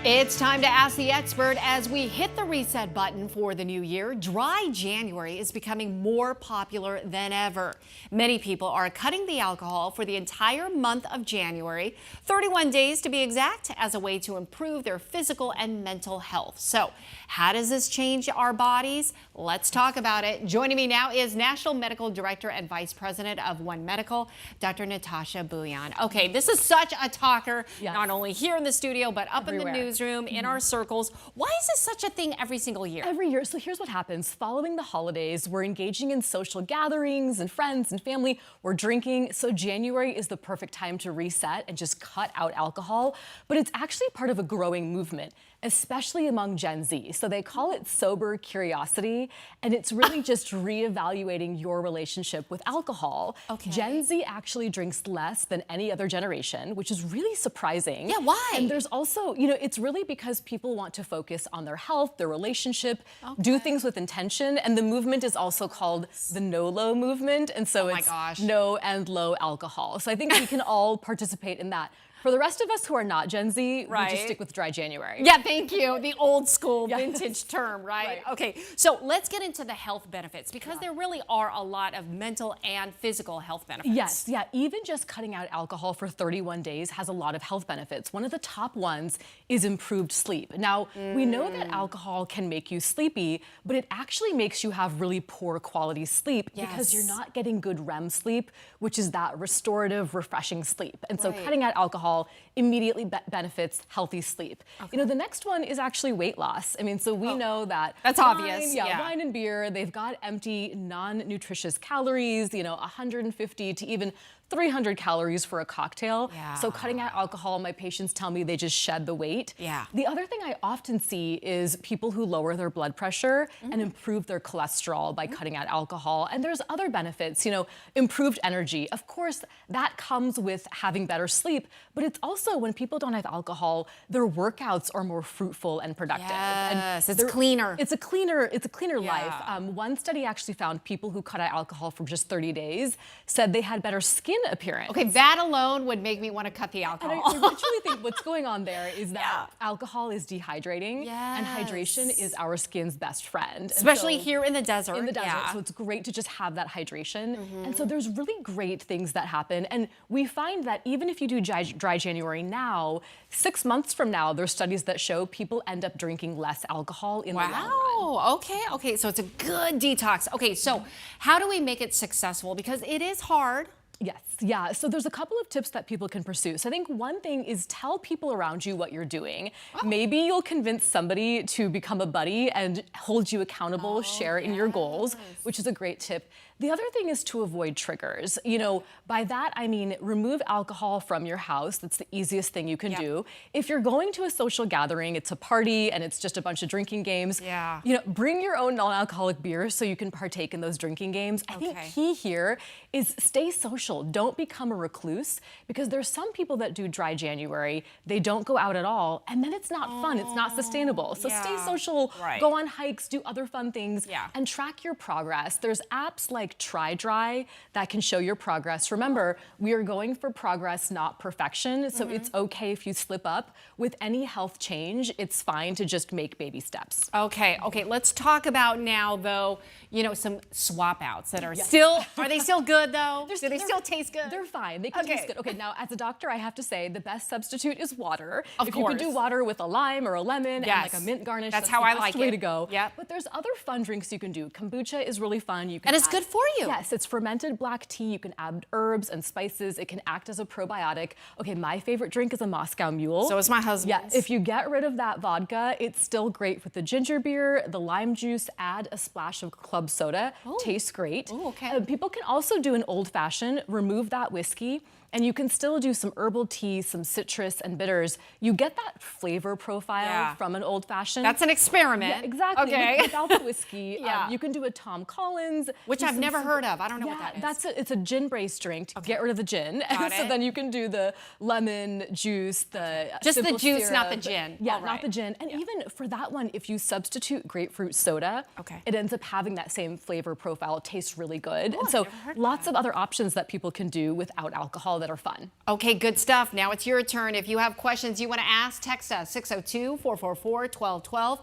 It's time to ask the expert as we hit the reset button for the new year. Dry January is becoming more popular than ever. Many people are cutting the alcohol for the entire month of January, 31 days to be exact, as a way to improve their physical and mental health. So, how does this change our bodies? Let's talk about it. Joining me now is National Medical Director and Vice President of One Medical, Dr. Natasha Bhuyan. Okay, this is such a talker, not only here in the studio, but up everywhere. In the newsroom, in our circles. Why is this such a thing every single year? Every year. So here's what happens. Following the holidays, we're engaging in social gatherings and friends and family. We're drinking. So January is the perfect time to reset and just cut out alcohol. But it's actually part of a growing movement, especially among Gen Z. So they call it sober curiosity, and it's really just reevaluating your relationship with alcohol. Okay. Gen Z actually drinks less than any other generation, which is really surprising. Yeah, why? And there's also, it's really because people want to focus on their health, their relationship, do things with intention, and the movement is also called the no-low movement, and so it's no and low alcohol. So I think we can all participate in that. For the rest of us who are not Gen Z, we just stick with Dry January. Yeah, thank you. The old school vintage term, right? Okay, so let's get into the health benefits because there really are a lot of mental and physical health benefits. Yes, yeah, even just cutting out alcohol for 31 days has a lot of health benefits. One of the top ones is improved sleep. Now, we know that alcohol can make you sleepy, but it actually makes you have really poor quality sleep because you're not getting good REM sleep, which is that restorative, refreshing sleep. And so cutting out alcohol immediately benefits healthy sleep. The next one is actually weight loss. I mean, so we know that that's obvious. Wine and beer, they've got empty, non-nutritious calories, 150 to even 300 calories for a cocktail. So cutting out alcohol, my patients tell me they just shed the weight. The other thing I often see is people who lower their blood pressure and improve their cholesterol by cutting out alcohol. And there's other benefits, improved energy. Of course, that comes with having better sleep, but it's also when people don't have alcohol, their workouts are more fruitful and productive. Yes, it's cleaner. It's a cleaner life. One study actually found people who cut out alcohol for just 30 days said they had better skin appearance. Okay, that alone would make me want to cut the alcohol. And I literally think what's going on there is that alcohol is dehydrating, and hydration is our skin's best friend. Especially here in the desert. In the desert, so it's great to just have that hydration. And so there's really great things that happen. And we find that even if you do dry January now, 6 months from now, there's studies that show people end up drinking less alcohol in the long run. Wow, okay, so it's a good detox. Okay, so how do we make it successful? Because it is hard. Yes, yeah. So there's a couple of tips that people can pursue. So I think one thing is tell people around you what you're doing. Maybe you'll convince somebody to become a buddy and hold you accountable, share in your goals, which is a great tip. The other thing is to avoid triggers. By that I mean remove alcohol from your house. That's the easiest thing you can do. If you're going to a social gathering, it's a party and it's just a bunch of drinking games, bring your own non-alcoholic beer so you can partake in those drinking games. I think key here is stay social. Don't become a recluse, because there's some people that do Dry January, they don't go out at all, and then it's not fun, it's not sustainable. So stay social, go on hikes, do other fun things, and track your progress. There's apps like Try Dry that can show your progress. Remember, we are going for progress, not perfection, so it's okay if you slip up. With any health change, it's fine to just make baby steps. Okay, let's talk about now, though, some swap outs that are are they still good, though? Do they still taste good? They're fine. They can taste good. Okay, now, as a doctor, I have to say the best substitute is water. Of course. You could do water with a lime or a lemon and like a mint garnish. That's how I like it. That's the way to go. Yep. But there's other fun drinks you can do. Kombucha is really fun. You can and it's good for you. Yes, it's fermented black tea. You can add herbs and spices. It can act as a probiotic. Okay, my favorite drink is a Moscow Mule. So is my husband's. Yeah, if you get rid of that vodka, it's still great with the ginger beer, the lime juice, add a splash of club soda. Tastes great. People can also do an old fashioned, remove that whiskey, and you can still do some herbal tea, some citrus and bitters. You get that flavor profile from an old fashioned. That's an experiment. Yeah, exactly. Okay. Without the whiskey. You can do a Tom Collins. Which I've never heard of. I don't know what that is. It's a gin-based drink to get rid of the gin. So then you can do the lemon juice, just the juice, syrup. not the gin. Yeah, not the gin. And even for that one, if you substitute grapefruit soda, it ends up having that same flavor profile. It tastes really good. And so lots of other options that people can do without alcohol. alcohol that are fun. Okay, good stuff. Now it's your turn. If you have questions you want to ask, text us 602-444-1212.